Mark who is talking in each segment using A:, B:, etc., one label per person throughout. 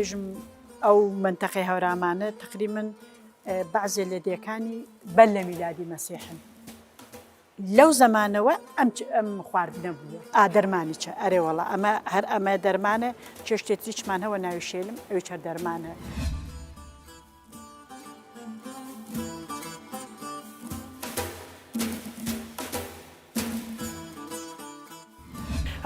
A: بێژم ئەو منتەقەی هەورامانە تقریباً بەعزێ لە دێکانی بەل لە میلادی مەسیحن لەو زەمانەوە ئەم خواردنە بووە دەرمانی چە ئەرێوەڵە ئەمە هەر ئەمە دەرمانە چێشتێتی چمان هەوە ناوی شێلم ئەوی چەر دەرمانە.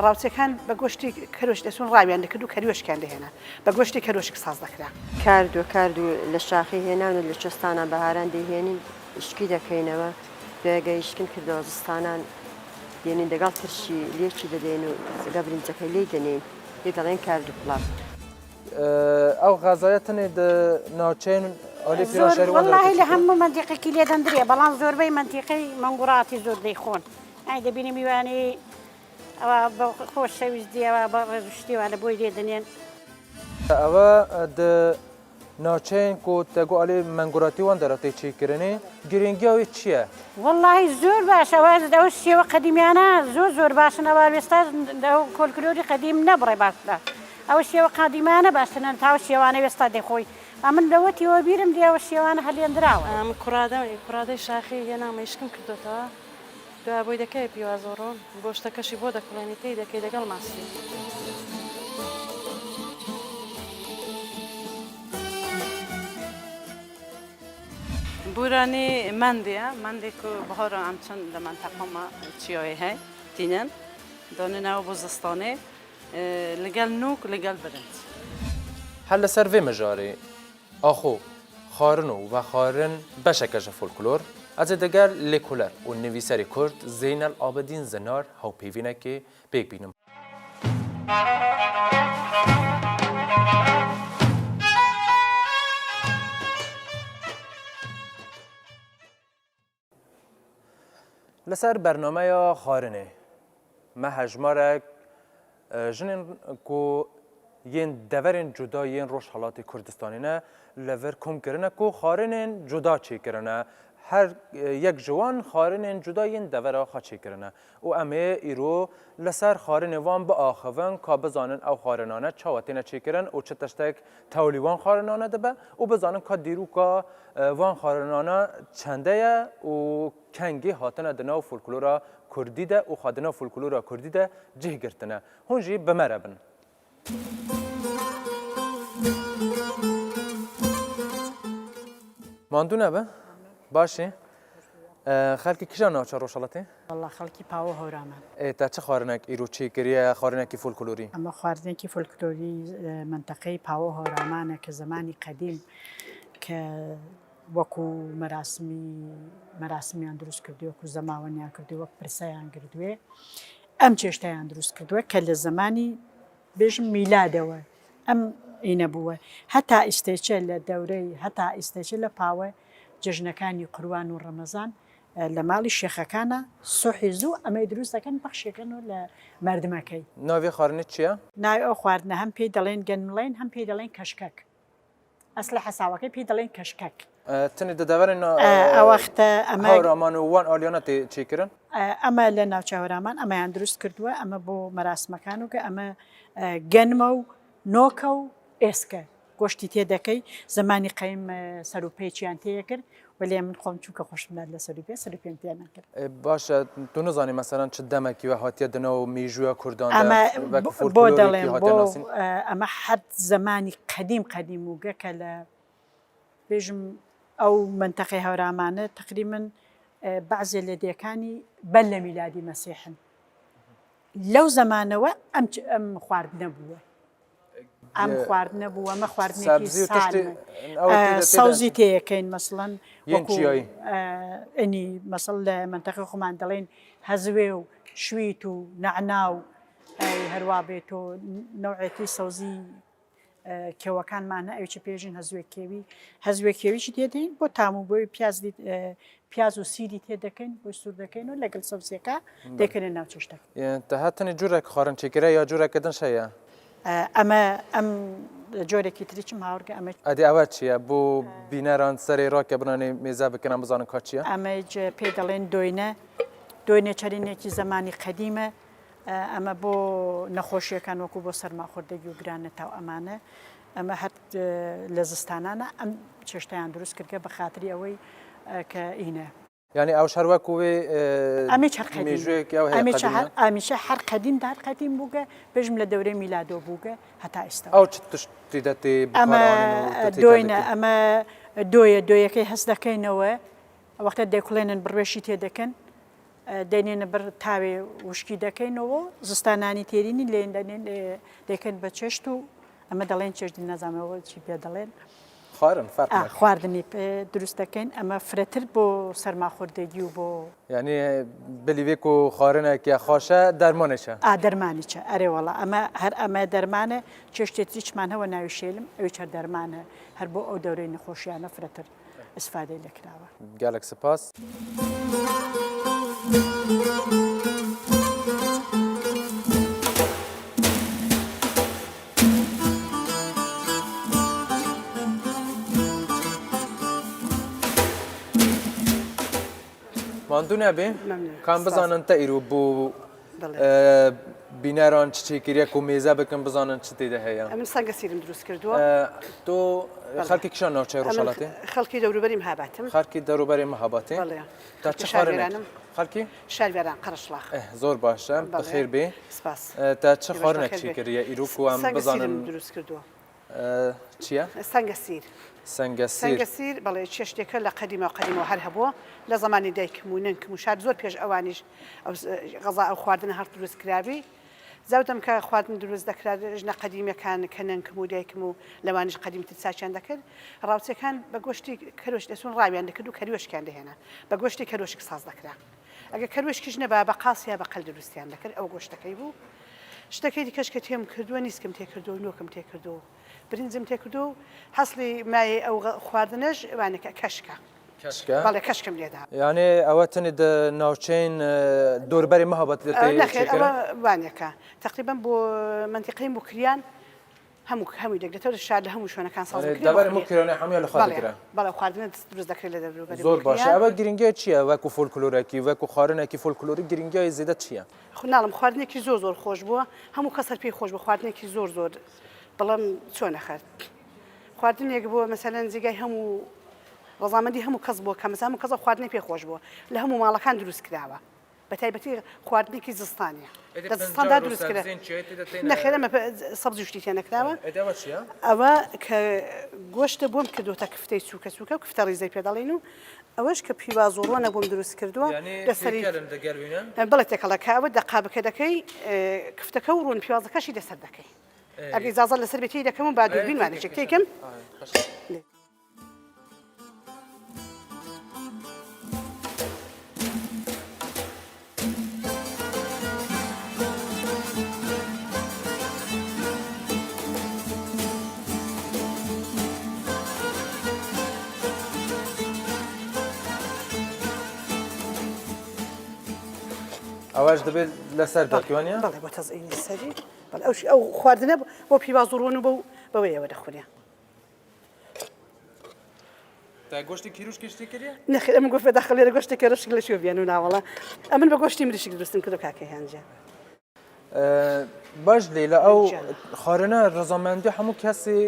B: ڕاوچەکان بە گۆشتی کەرۆش دەچون ڕاویان دەکرد و کەریۆشکیان دەهێنا بە گۆشتی کەرۆشک ساز دەکرا
C: کارد و لە شاخی هێنان و لە چۆستانە بەهاران دەهێنین شکی دەکەینەوە دوێگەیشکن کردەوە زستانان دێنین دەگەڵ ترشی لێکی دەدەین و زگە برنجەکەی لێ دەنین لێ دەڵێن کارد و پڵاو.
D: ئەو غازایەتنێ ناوچەین
B: والله لە هەموو منتیقێکی لێ دەندرێ بەڵام زۆربەی منتیقەی مەنگوڕاتی زۆر دەیخۆن ئای دەبینی میوانی ئەوە بە خۆشەویستیەوە بە ڕێژشتیوە لە بۆی لێ دەنێن
D: ئەوە ناوچەین و تەگو ئەلێ مەنگوڕاتی وان دەرەتەی چیکردنی گرنگیاوی چییە؟
B: والله زۆر باش ئەوە ئەو شێوە قەدیمیانە زۆر باشن ئەوە وێستا کۆلکلۆری قەدیم نەبڕێ باشدا ئەو شێوە قادیمانە باشنن تا شێوانە وێستا دەخۆی ئەمن لەوەتیەوە بیرم دیەوە شێوانە هەلێنراوە
E: کوڕادەی شاخی هێنا مەیشکم کردوتەوە دو بۆی دەکەی پیوازۆڕۆن گۆشتەکەشی بۆ دەکڵێنی تی دەکەی دەگەڵ ماسی. بورانی مندێک و بەهۆرە ئەم چەند لە منتەقەمە چیۆی هەی تینەن دۆنێنەوە بۆ زستانێ لەگەڵ نوک لەگەڵ برنج.
D: هەر لەسەر vê mijarê axo xwarin û vexwarin beşekej e folklor ez ê diger lêkoler û nivîserê Kurd Zeynel Abidîn Zinar hawpêvînekê pêk bînim. لەسەر بەرنامەیە xwarinê me hejmarek jinên ku yên deverên cuda yên Rojhilatê Kurdistanê ne li vir komkirine ku xwarinên cuda çêkirine her yek ji wan xwarinên cuda yên devera xwe çêkirine û em ê îro li ser xwarinê wan biaxivin ka bizanin ew xwarinane çawa têne çêkirin û çi tiştek tewlî wan xwarinane dibe û bizanin ka dîrûka van xwarinane çende ye û kengî hatine di nav folklora Kurdî de û xwe di nav folklora Kurdî de cih girtine. Hûn jî bi me re bin. ماندوو نەبە؟ باشێ؟ خەڵکی کیژە ناوچە ڕۆژهەڵەتێ؟
A: والله خەڵکی پاوە هەورامان.
D: تا چه خواردنێک ئیرۆ چێکریە خواردنێکی فۆلکلۆری؟
A: ئەمە خواردنێکی فۆلکلۆری منتەقەی پاوە هەورامانە کە زمانی قەدیم کە وەکو مەراسمیان دروست کردووە وەکو زەماوەندیان کردووە وەک پرسەیان کردوێ ئەم چێشتەیان دروست کردووە کە لە زمانی بێژم میلادەوە ئەم ئینە بووە هەتا ئیستێچە لە دەورەی هەتا ئیستێچە لە پاوە جژنەکانی قوروان و ڕەمەزان لە ماڵی شێخەکانە سۆحی زوو ئەمەی دروست دەکەن بەخشێکن و لە مردمەکەی.
D: ناوی خواردنێت چییە؟
A: ناوی ئەو خواردنە هەم پێی دەڵێن گەنمڵین هەم پێی دەڵێن کەشکەک ئەس لە حەساوەکەی پێی دەڵێن کەشکەک.
D: تنی دەدەوەرن
A: ئەوەختە ئەمە
D: هەورامان و وان ئالیانە چێکردن؟
A: ئەمە لە ناوچە هەورامان ئەمەیان دروست کردووە ئەمە بۆ مەراسمەکان و کە ئەمە گەنمە و نۆکە و ئێسکە گۆشتی تێ دەکەی زمانی قەیم سەرروپێکیان تێ کرد ولی من خۆم چووکە خۆشمە لە سەرروپێم تێ نەکرد.
D: باشە تو نزانی مەسەران چ دەمێکی وە هاتیە دنەوە میژووە کوردان
A: بۆ دەڵێن ئەمە حەد زمانی قەدیم وگەکە لە بێژم ئەو منتەقەی هەورامانە تقریباً بەعزێ لە دێکانی بەل لە میلادی مەسیحن لەو زەمانەوە ئەم خواردنە بووە. ئەم خواردنە بوو ئەمە خواردنێکی
D: سبزی و تشتی
A: سەوزی تێەکەین مەسڵەن
D: یەن چیایی؟
A: ئەنی مەسڵ لە منتەقی خۆمان دەڵێن هەزوێ و شویت و نەعناو هەروە بێت و نەوعێتی سەوزی کێوەکانمانە ئەوچی پێژین هەزوێ کێویشی تێدەین بۆ تامو بۆی پیاز و سیری تێ دەکەین بۆ سوور دەکەین و لەگەڵ سەوزیەکە دەکەنە ناو چێشتەکە
D: هاتنی جوورێک خواردن چێکرا یا جوورەکەدن شەیە؟
A: ئەم جۆرێکی تریچم هاورگە ئەمە
D: ئەدی ئەوە چییە بۆ بینەران سەری ڕاکە بنانی مێزا بکەن بزانن کا چییە؟
A: ئەمە پێ دەڵێن دۆینە چەرینێکی زمانی قەدیمە ئەمە بۆ نەخۆشیەکان وەکو بۆ سەرماخۆردەگی و گرانە تاو ئەمانە ئەمە هەر لە زستانانە ئەم چێشتیان دروست کردگە بە خاتری ئەوەی کە ئینە
D: یعنی ئەو شەروەک وێ
A: ئەمیشە هەر قەدیم دار قەدیم بووگە بژم لە دەورەی میلادۆ بووگە هەتا ئێستا
D: ئەو تشتی دەتێ
A: ئەمە دۆیەکەی هەست دەکەینەوە وەختە دەیکڵێنن بڕێشی تێدەکەن دەینێنە بەر تاوێ وشکی دەکەینەوە زستانانی تێرینی لێن دەنێن دەکەن بە چێشت و ئەمە دەڵێن چێشتی نەزانەوە چی پێ دەڵێن خواردنی دروست دەکەین ئەمە فرەتر بۆ سەرماخۆردەگی و بۆ
D: یعنی بلیوێک و خواردنێکی خۆشە دەرمانێکە
A: دەرمانیچە ئەرێوەڵە ئەمە هەر ئەمە دەرمانە چێشتێتی چمانەوە ناوی شێلم ئەوی چەر دەرمانە هەر بۆ ئەو دەورەی نەخۆشیانە فرەتر ئستفادەی لەکراوە
D: گەلێک سپاس. ماندوو نەبێ کام بزانن تا ئیرۆ بۆ بینەران چێکیریەک و مێزە بکەن بزانن چ تێدا هەیە
F: من سەنگە سیرم دروست کردووە
D: تۆ خەڵکی کشان ناوچەی ڕۆژهەڵاتی
F: خەڵکی دەوروبەری مهاباتم
D: خەڵکی دەوروبەری مەهاباتی تا چ خواردنێک خەڵکی
F: شاروێران قەرەشلاخ
D: زۆر باشە بەخێر بێ تا چ خواردنێک چێکریە ئیرۆ و ئەم بزانن
F: دروست کردووە
D: چییە؟
F: سەنگە سیر
D: سەنگە
F: سیر بەڵێ چێشتێکە لە قەدیمە و قەدیمەوە هەر هەبووە لە زمانی دایکم و ننکم و شار زۆر پێش ئەوانیش غەزا ئەو خواردنە هەر دروست کراوی زەوتم کە خواردن دروست دەکرا ژنە قەدیمیەکان کە ننکم و دایکم و لەوانش قەدیمتر ساچیان دەکرد ڕاوچەکان بە گۆشتی کەرۆش دەسون ڕاویان دەکرد و کەروێشکیان دەهێنا بە گۆشتی کەرۆشک ساز دەکرا ئەگە کەروێشکیش نەبا بە قاسیا بە قەل دروستیان دەکرد ئەو گۆشتەکەی بوو شتەکەی دیکەش کە تێم کردووە نیسکم تێکردو نۆکم تێکردو برنجم تێکردو حەسلی مایە ئەو خواردنەش وانەکە کەشکە بەڵێ کەشکم لێدا
D: یانێ ئەوە تەنێ ناوچەین دۆربەری مەهابەت
F: وانەکە تقریبان بۆ منتیقەی بۆ کریان هەمووی دەگرێتەوە شار لە هەموو شوێنەکان ساز
D: هەموو لە خواردنە
F: بەڵێ خواردنە دروست دەکرێت لە دەوروبەری
D: زۆر باشە ئەوە گرنگی چییە وەکو فۆلکلۆرێکی وەکو خواردنێکی فۆلکلۆری گرنگیای زیادە چییە؟
F: ناڵم خواردنێکی زۆر خۆش بووە هەموو کەسەر پێی خۆش بوو خواردنێکی زۆر بەڵام چۆن نەخەر خواردنێک بووە مەسەلەن جێگای هەموو ڕەزامەندی هەموو کەس بووە کە مەزان کەسە خواردنی پێ خۆش بووە لە هەموو ماڵەکان دروست کراوە بە تایبەتی خواردنێکی زستانیە دەستاندا دروست کرا نەخێرەمە سەبزی شتیان نەکراوە ئەوە کە گۆشتە بۆم کردوتە کفتەی چووکە و کفتە ڕیزەی پێداڵین و ئەوەش کە پیوا زۆڕۆنە بۆم دروست کردووە لەسەری بڵێ تێکەڵەکە ئەوە دەقابەکە دەکەی کفتەکە و ڕوون پیوازەکەشی دەسەر دەکەی ئەگەی زازە لەسەر بێتی دەکەم و با دووربینمانێکێک تێکم
D: ئەوەش دەبێت لەسەر دەکەوانە؟
F: بەڵێ بۆ تەزئینی سەری ئەو خواردنە بۆ پیواز و ڕۆن و بەوەیەوە دەخورێ
D: گۆشتی کیروش کشتی کردی؟
F: نەخێر ئەمە گۆشت بەداخل لێرە گۆشتێک ڕشک لە شوێ بیان و ناوەڵە ئەمن بە گۆشتی مریشک دروستم کردو کاکەی هەنجە
D: باش لێلە ئەو خواردنە ڕەزامەندی هەموو کەسی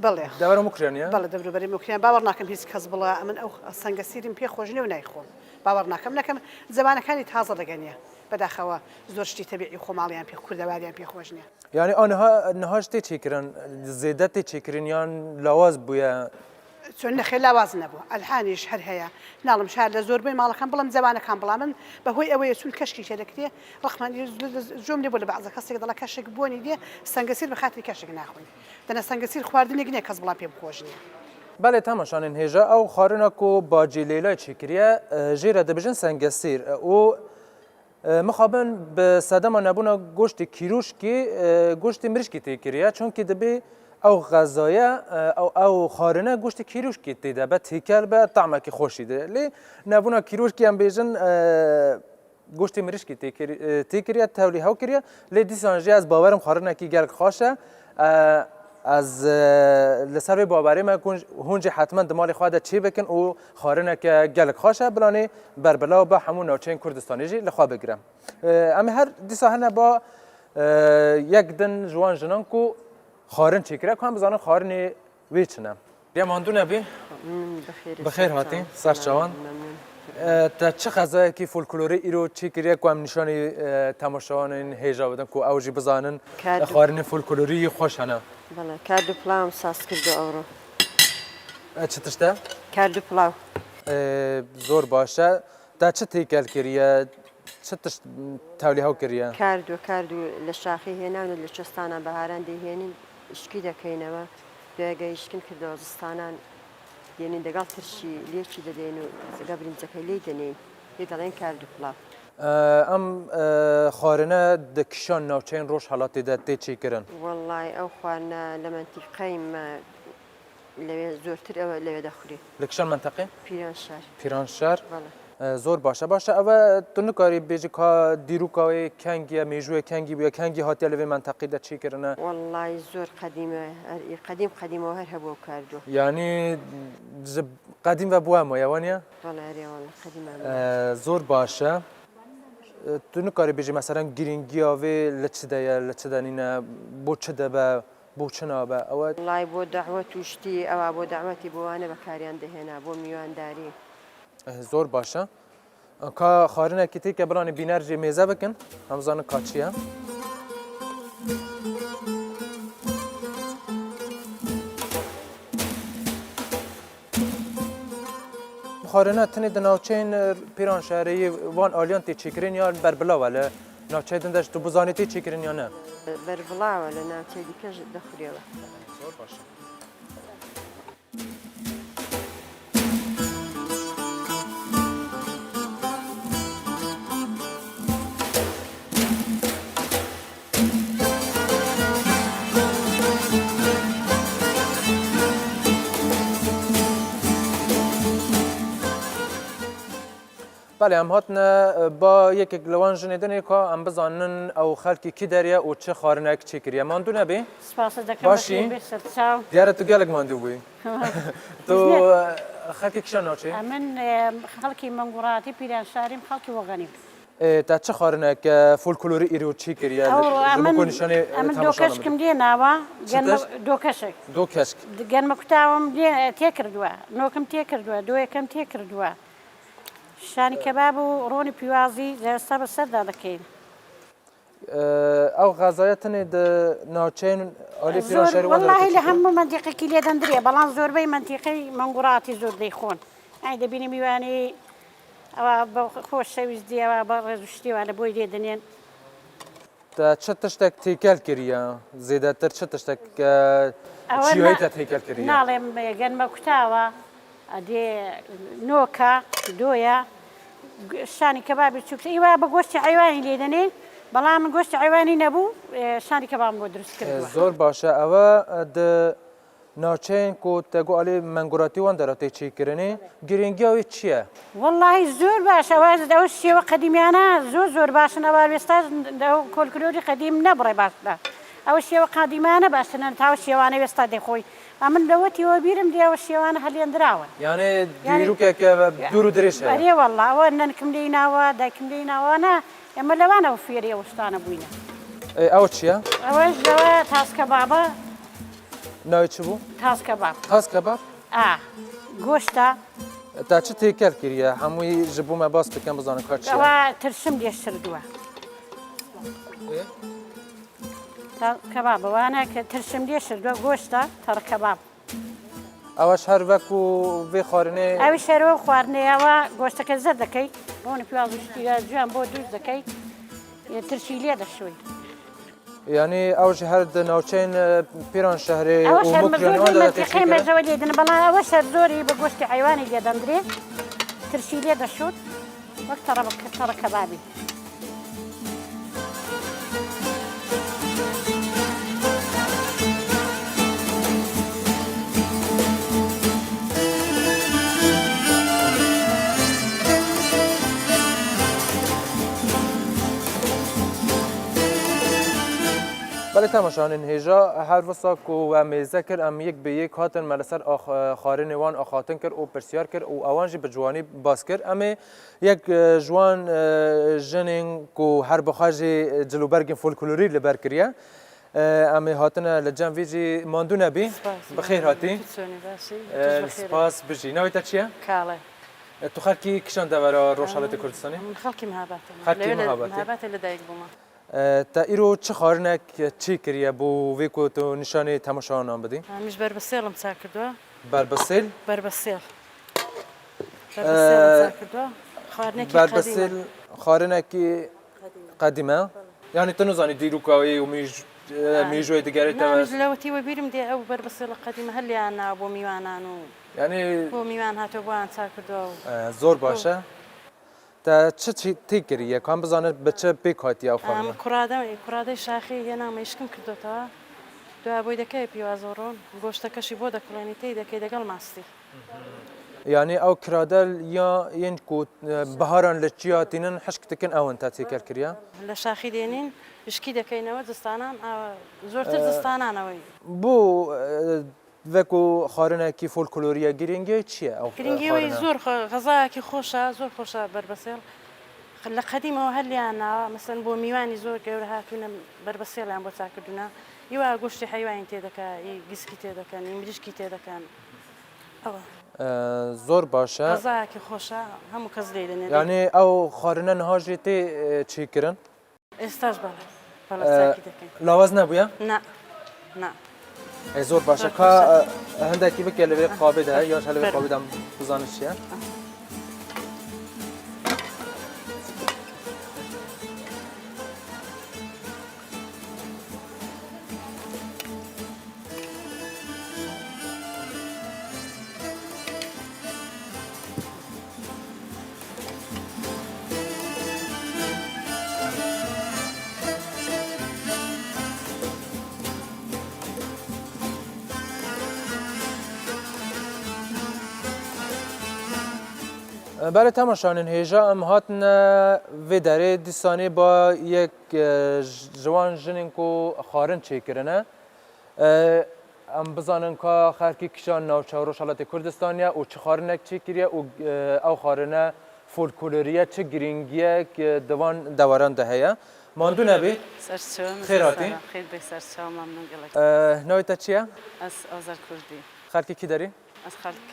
F: بەڵێ
D: دەوەرە مکرێنە؟
F: بەڵێ دەوروبەری مکریان باوەڕ ناکەم هیچ کەس بڵێ ئەمن ئەو سەنگە سیرم پێ خۆشنێ و نایخۆم باوەڕ نەکەم زمانەکانی تازە دەگەنیە بەداخەوە زۆر شتی تەبیعی خۆماڵیان پێ کوردەواریان پێ خۆش نییە
D: یعنی ئەوها نەها شتێ چێکردن زێدە تێ چێکردن یان لاواز بووە
F: چۆن نەخێ لاواز نەبوو ئەلحانیش هەر هەیە ناڵم شار لە زۆربەی ماڵەکان بڵم جوانەکان بڵام من بەهۆی ئەوەیە چون کەشکی شێدەکرێ ڕخمان جۆم لێ بۆ لە بەعزە کەسێک دەڵا کەشێک بۆنی دێ سەنگەسیر بە خاتری کەشێک ناخۆین دەنە سەنگەسیر خواردنێک نییە کەس بڵام پێ بخۆش نییە
D: بله تماشانین هیجا او خارنا کو باجی لیلای چکریه جیره دبیجن سنگسیر او مخابن به صدم نبونا گوشت کیروش کی گوشت مرش کی تکریه چون که دبی او غذایه او خارنه گوشت کیروش کی تیده به تیکل به طعمه کی خوشیده لی نبونا کیروش کی هم بیجن گوشت مرش کی تکریه تولی هاو کریه لی دیسانجی از باورم خارنه کی گرگ خوشه از لسر باوری ما کن هونج حتما دمال خواهد چی بکن او خارنه که گلک خواشه بلانی بربلا با همون نوچین کردستانی جی لخوا بگیرم اما هر دیسا هنه با یک دن جوان جنان کو خارن چیکره کنم بزنن خارنی ویچنم بیا ماندو نبی بخیر هاتی سر چوان تا چه غذایی که فولکلوری ایرو چیکریه کوم نشانی تماشاوان این هیجا بدن کو اوجی بزنن خارن فولکلوری خوش هنه
C: بەڵێ کارد و پلاوم ساس کردو ئەوڕۆ
D: چ تشتە؟
C: کارد و پلاو
D: زۆر باشە تا چ تێکەل کردە چ تشت تاولی هەو کردە؟
C: کارد و لە شاخی هێناون لە چۆستانە بەهاران دەهێنین شکی دەکەینەوە دوێگەیشکن کردەوە زستانان دێنین دەگەڵ ترشی لێکی دەدەین و زگە برنجەکەی لێ دەنین لێ دەڵێن کارد و پلاو
D: ئەم خارنە دەکشان ناوچەین ڕۆژ هەڵاتی دە تێچیکردن
C: وەڵڵای ئەو خواردنە لە منتیقەیم لەوێ زۆرتر ئەوە لەوێ دەخوری
D: لە کشان منتەقی؟
C: پیرانشار
D: پیرانشار
C: بەڵێ
D: زۆر باشە باشە ئەوە تو نکاری بێژی کا دیروکاوی کەنگیە مێژووە کەنگی بووە کەنگی هاتیە لەوێ منتەقی دەچیکردنە
C: وەڵڵای زۆر قەدیمەوە هەر هەبوو کاردو
D: یعنی قەدیم بە بووە مۆیەوانە؟ زۆر باشە تو نکاری بێژی مەسەرەن گرنگیاوێ لە چ دەیە لە چ دەنینە بۆ چ دەبە بۆ چ نابە ئەوە
C: وڵای بۆ داوەت و شتی ئەوە بۆ داوەتی بۆوانە بەکاریان دەهێنا بۆ میوانداری
D: زۆر باشە کا خارنێکی تێکە بڵانی بینەرژی مێزە بکەن هەمزانە کاچیە خارنە تنێ دناوچەین پیرانشارەیی وان ئالیان تێچیکردن یان بەربڵاوە لە ناوچەی دەندەش تو بزانێت تێچیکردن یان نە
C: بەربڵاوە لە ناوچەی دیکەش دەخورێەوە
D: زۆر باشە بله ام هاتنا با یک گلوان جنیدنی که ام بزنن او خالکی کی داریا و چه خارنک چه کریه ماندو نبی؟
B: سپاس دکم
D: باشی؟ دیاره تو گلگ ماندو بی؟ تو خالکی کشان ناچی؟
B: من خالکی منگوراتی پیرانشاریم خالکی وگانیم
D: تا چه خارنک فولکلوری ایرو چی کریه؟
B: من دو کشکم دی نوا دو کشک
D: دو کشک
B: گرم کتاوم دی تکردوا نوکم تکردوا دو یکم تکردوا شانی کباب و رونی پیوازی زرستا بسر دادکیم
D: او غذایتنی د ناوچین آلی پیرانشاری
B: والله لهم منطقه کلیه دندریه بلان زور بی منطقه منگوراتی زور دیخون ای دبینی میوانی او خوش سویز دی او برزشتی و بوی دیدنین
D: تا چه تشتک تیکل کریه زیده تر چه تشتک چیوهی تا تیکل کریه
B: نالم گرم کتاوا دی نوکا دویا شانی کبابی چوکس ایوا با گوشت حیوانی لیدنی بلام گوشت حیوانی نبود شانی کباب بود درست کرد
D: زور باشه اوا د ناچین کو تگو علی منگوراتی وان دراتی چی کرنی گرینگی اوی چیه
B: والله زور باشه واز دو شیوه قدیمیانه زور باشه نوار وستاز دو کلکلوری قدیم نبره باشه او شیوه قدیمیانه باشه نتاو شیوانه وستاد خوی من دوتي وبيرم دي وشيوان هل يندراون
D: يعني ديرو كا دورو دريش
B: اي والله وانا نكملينا ودا كملينا وانا اما لو انا وفيري وشتانا بوينا
D: او تشيا
B: اوش دوا تاس كبابا
D: ناوي تشبو
B: تاس كباب
D: تاس كباب
B: گوشتا
D: تا چه تیکل کریه هموی جبو ما باس بکن بزنن کار چیه
B: دوا ترسم دیش سردوا كباب وانا ترسم دي شردوا غوشتا تر كباب
D: ئەوەش هەر وەکو وێ خارنێ
B: ئەوی شەرەوە خواردنەوە گۆشتەکە زە دەکەیت ڕۆنی پیازشتیگە جوان بۆ دووست دەکەیت ترشی لێ دەشوی
D: یعنی ئەوش هەر ناوچەین پیران شەهرێ
B: ئەوە
D: و
B: شەر
D: مکرۆنیوان
B: مەزۆری مەزەوە لێدن بەڵام ئەوە شەر زۆری بە گۆشتی حیوانی لێ دەندرێت ترشی لێ دەشوت وەک تەڕە کەبابی
D: بله تماشاگران هیجا هر وسا کو و میزه کرد ام یک به یک هاتن ملسر خارن وان آخاتن کرد او پرسیار کرد او اوانجی به جوانی باز کرد اما یک جوان جنین کو هر بخاجی جلوبرگ فولکلوری لبر کریه اما هاتن لجن ویجی ماندو نبی بخیر هاتی سپاس بجی نویت چیه
B: کاڵێ
D: تو خلکی کشان دورا روشالت کردستانی
B: خەڵکی مهاباتە
D: خەڵکی مەهابەتە.
B: مهاباتە لەدایک بوومە
D: تا ایرو چه خارنک چی کریه بو ویکو تو نشانه تماشا نام بدی
B: میش بربەسێڵم چا کردووە
D: بربسیل
B: بربەسێڵ بربەسێڵم چا کردووە خواردنێکی
D: بربسیل خارنکی قدیمه یعنی تو نزانی دیرو کاوی و میجوی دیگری تا
B: لەوەتی وە بیرم دێ ئەو بربەسێڵە قەدیمە هەلیاننا بۆ میوانان و
D: یعنی
B: بۆ میوان هاتۆ بۆیان چا کردووە
D: زور باشه تا چه تی کریه کام بزانه به چه پیک هاتی او خانم
B: کوڕادەی شاخی هێنامە یشکم کردوتەوە دوای بۆی دەکەی پیوازۆڕۆن گۆشتەکەشی بۆ دەکڵێنی تی دەکەی دەگەڵ ماستی
D: یعنی او کرادل یا ین کو بهاران لچیاتینن حشک تکن اون تا تی کر کریه
B: لە شاخی دێنین شکی دەکەینەوە دستانان زۆرتر دستانانەوەی
D: بو وەکو خارنێکی فۆلکلۆریە گرنگی چییە ئەو
B: گرنگیەوەی زۆر غەزایەکی خۆشە زۆر خۆشە بربەسێڵ لە قەدیمەوە هەلیانناوە مەسەن بۆ میوانی زۆر گەورە هاتوونە بربەسێڵیان بۆ چاکردوونە هیوا گۆشتی حیوانی تێدەکا گسکی تێدەکەن مریشکی تێدەکەن ئەوە
D: زۆر باشە
B: غەزایەکی خۆشە هەموو کەس لێ دەنێت
D: یعنی ئەو خارنە نەهاژی تێ چیکردن
B: ئێستاش بەڵێ چاکی دەکەین
D: لاواز نەبووە
B: نا
D: زۆر باشە کا هەندێکی بکە لەوێ قابێدا یاش لەوێ قابێدام بزانت چییە بله تماشاگران هیجا ام هاتن و داره دیسانی با یک جوان جنین کو خارن چیکرنه ام بزانن که خرکی کشان ناوچه و روشالات کردستانیه و چه خارنک چیکریه و او خارنه فولکلوریه چه گرینگیه که دواران دهیه ماندو نبی خیراتی
E: خیر به سرچه ممنون گلک
D: نویت چیه
E: از آذر کردی
D: خرکی کی داری
E: از خلک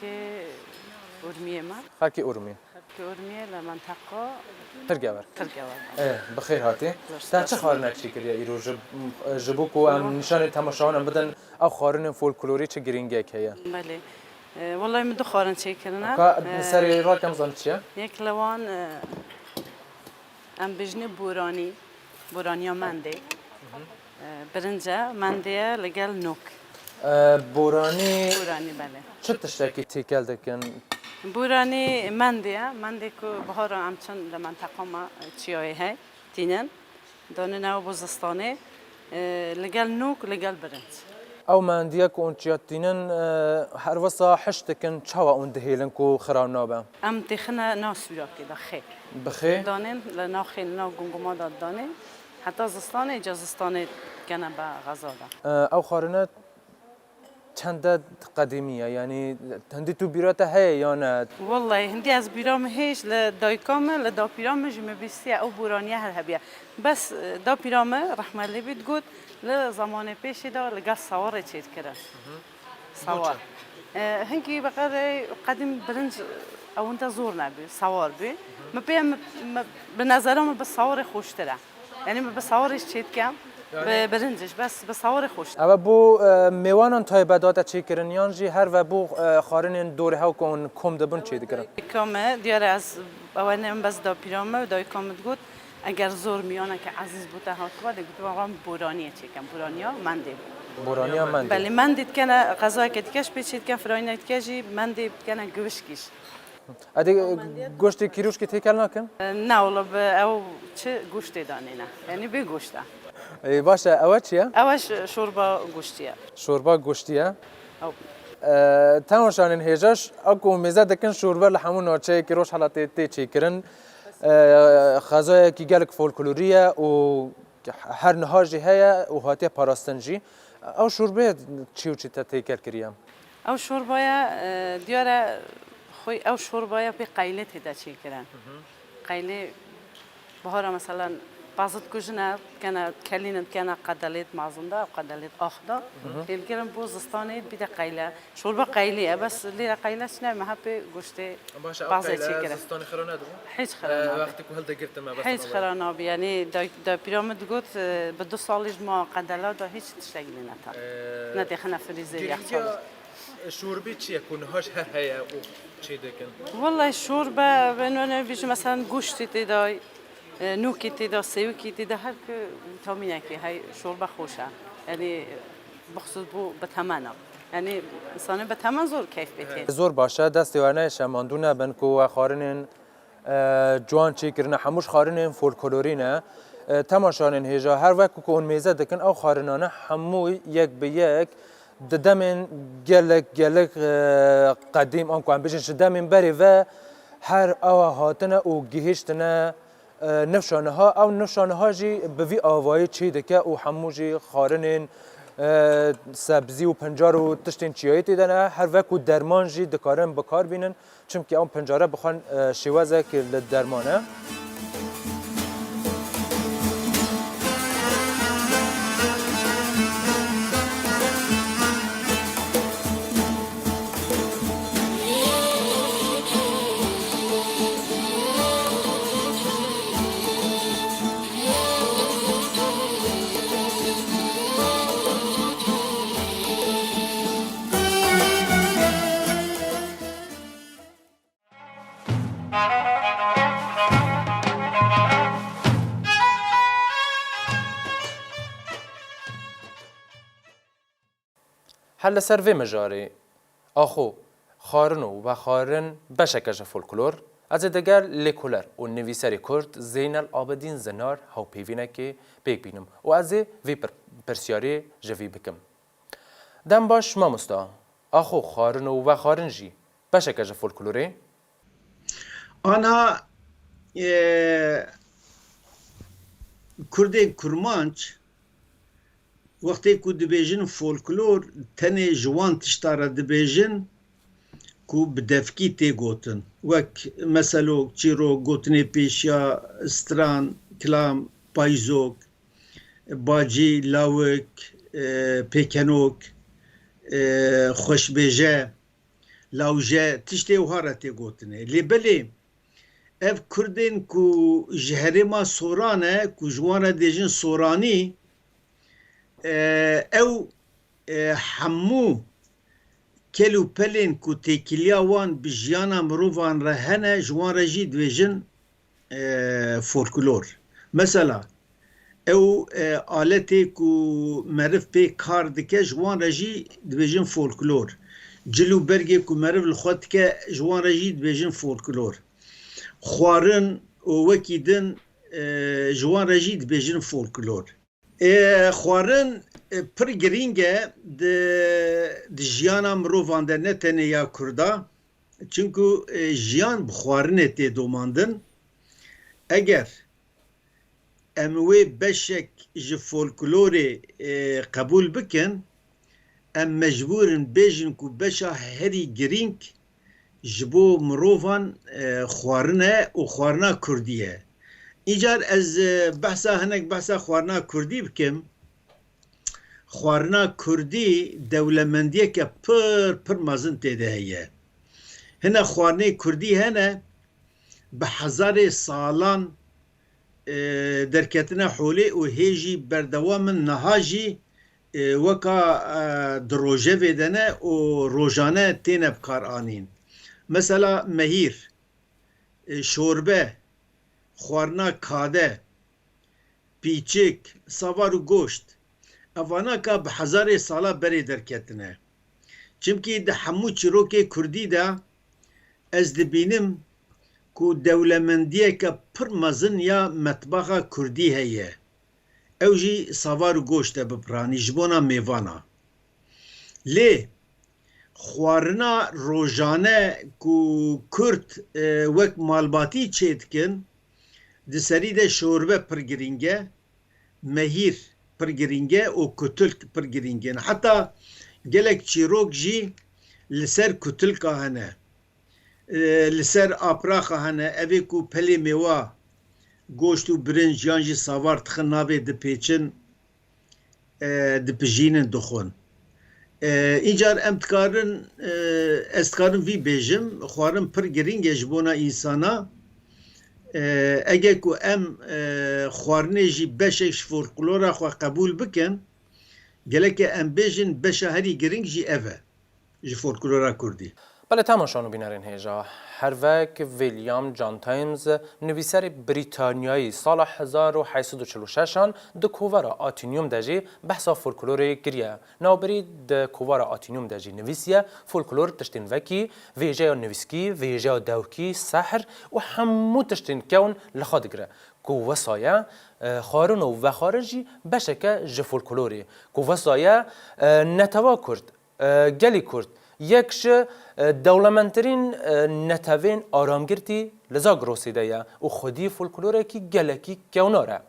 E: ارمیه ما
D: خرکی ارومی
E: ارمیه لمنطقه
D: ترگاور
E: ترگاور
D: بخیر هاتی تا چه خارنک چیکریه ایرو جبو کو ام نشان تماشاوان بدن او خارن فولکلوری چه گرینگیه که
E: بله والله من دو خارن چه کردن
D: سری را کم زن چیه
E: یک لوان ام بجنه بورانی منده برنجه منده لگل نوک
D: بورانی
E: بله
D: چه تشتکی تیکل دکن
E: بورانی منده که بهار همچون در منطقه ما چیایی های تینن دانه نو بوزستانه لگل نوک لگل برنج
D: او مندیه که اون چیاتینن هر وسا حشتکن چوا اون دهیلن کو خراب نابه
E: ام تخنا ناس بیرا که دخه
D: بخیر
E: دانن لناخی لنا گنگما داد دانه حتی زستانه اجازستانه کنه به غذا
D: او خارنه چند قدیمیه یعنی هندی تو بیرات هی یا نه
E: والله هندی از بیرام هیچ لدایکام لدا پیرام جمع بیستی او بورانیه هر هبیه بس دا پیرام رحمه الله بید گود لزمان پیش دا لگه سوار چید کرد سوار هنگی بقدر قدیم برنج او انت زور نبی سوار بی ما بیم به نظرم به سوار خوشتره یعنی به سوارش چید کم برنجش بس سوار خوش
D: اما بو میوانان تایبدات چی کرن یان جی هر و بو خارن دوره ها کن کم دبن چی دکرن
E: کامه دیاره از اولین بس دا پیرامه و دای کامت گفت اگر زور میانه که عزیز بوده ها تو دیگه تو واقعا بورانیه چیکم بورانیا منده
D: بورانیا من
E: بله من دید کنه غذا که دیگهش پیچید کن فرای نید کجی من دید کنه گوشکیش
D: ادی گوشت کیروش که تیکل نکن
E: نه ولی او چه گوشتی دانی نه یعنی به گوشته
D: ای باشه اول چیه
E: اوش شوربا گوشتیه
D: شوربا گوشتیه
E: او
D: تماشان هجاش اكو ميزه دكن شوربه لحمون نوچه کی روش حالات تی چی کرن غذای کی گلک فولکلوریه و هر نهاجی هيا و هاتی پاراستنجی او شوربه چی و چی تی کر کریم
E: او شوربایا دیاره خوی او شوربایا به قیله تدا چی کرن قیله بهارا مثلا بعضت کجنه کنه کلینت کنه قدلیت مازنده و قدلیت آخدا تلگرم بوزستانه بیده قیله شوربه قیلیه بس لیره قیله چنه محبه گوشته بعضی چی کرد
D: زستانی خرانه دو
E: هیچ خرانه
D: وقتی که هل دگرت ما بس
E: هیچ خرانه یعنی دا پیرامد گفت به 2 سالش ما قدلا دا هیچ تشتگلی نتا ندخنه فریزر یخچال
D: شوربه چیه کنهاش هر هيا و چی دکن
E: والله شوربه بنونه بیش مثلا گوشتی تدای نوکی تیدا سیوکی تیدا هر که تامینه که های شوربه خوشه یعنی بخصوص بو بتمنه یعنی انسان بتمن زور کیف بده
D: زور باشه دست ورنه شماندونه بن کو خارنن جوان چی کرنه هموش خارنن فولکلورینه تماشانن هجا هر وقت کو اون میزه دکن او خارنانه همو یک به یک ددمن گلک قدیم آن کوان بجن شدمن بری و هر او هاتنه او گهشتنه نفشانه ها او نفشانه ها جی به وی آوایی چی دکه او همو جی خارنین سبزی و پنجار و تشتین چیایی تیدنه هر وقت و درمان جی دکارن بکار بینن چونکه اون پنجاره بخوان شوازه که لدرمانه هل سر وی مجاری آخو خارنو و خارن بشکش فولکلور از دگر لیکولر و نویسری کرد زین العابدین زنار هاو پیوینه که بیگ بینم و از وی پرسیاری جوی بکم دم باش ما مستا آخو خارنو و خارن جی بشکش فولکلوره
G: آنها کرده کرمانچ وقتی که دبیجن فولکلور تنه جوان تشتاره دبیجن که بدفکی تی گوتن وک مثلا چیرو گوتنی پیشیا استران کلام پایزوک باجی لاوک پیکنوک خوشبیجه لاوجه تشتی و هاره تی گوتنه لیبلی اف کردین که جهری ما سورانه که جوانه دیجن سورانی او همو کلو پلین کو تکیلیا وان بجیانا مروفان رهنه جوان رجی دویجن فولکلور مثلا او آلتی کو مرف پی کار دکه جوان رجی دویجن فولکلور جلو برگی کو مرف الخوت که جوان رجی دویجن فولکلور خوارن وکی دن جوان رجی دویجن فولکلور خوارن پر گرینگه د جیانا مروفان در نتنه یا کردا چونکو جیان بخوارنه تی دوماندن اگر اموی بشک جی فولکلوری قبول بکن ام مجبورن بیجن کو بشا هری گرینگ جبو مروفان خوارنه و خوارنا کردیه ایجار از بحثا هنک بحثا خوارنا کردی بکم خوارنا کردی دولمندیه که پر مازن تیده هیه هنه خوارنه کردی هنه به 1000 سالان درکتنا حوله و هیجی بردوام نهاجی وکا دروژه ویدنه و روژانه تینه بکار آنین مثلا مهیر شوربه خوارنا کاده پیچک سوار و گوشت اوانا که به هزار ساله بری درکتنه چمکی ده همو چیروک کردی ده از دبینم کو دولمندیه که پر مزن یا مطبخ کردی هیه او جی سوار و گوشت بپرانی جبونا میوانا لی خوارنا روژانه کو کرد وک مالباتی چیدکن دسری ده شوربه پر گرینگه مهیر پر گرینگه و کتلک پر گرینگه حتی گلک چیروک جی لسر کتلک هنه لسر آپراخ هنه اوی کو پلی میوا گوشت و برنج یانجی ساوار تخن ناوی دپیچن دپجینن دخون اینجار امتکارن استکارن وی بیجم خوارن پر گرینگ جبونا انسانا اگه کو ام خوارنه جی بشش فولکلورا خو قبول بکن گلک ام بیجن بشهری گرینگ جی اوه جی فولکلورا کردی
D: بله تماشانو بینرین هیجا هر وک ویلیام جان تایمز نویسر بریتانیایی سال 1846 د کووارا آتینیوم دجی بحثا فولکلور گریه نوبری د کووارا آتینیوم دجی نویسیه فولکلور تشتین وکی ویجا نویسکی ویجا دوکی سحر و همو تشتین کون لخاد گره کو وسایه خارن و خارجی بشکه ج فولکلوری کو وسایه نتوا کرد گلی کرد یکش دولمندترین نتوین آرامگرتی لذا گروسیده یا و خودی فولکلوره کی گلکی کوناره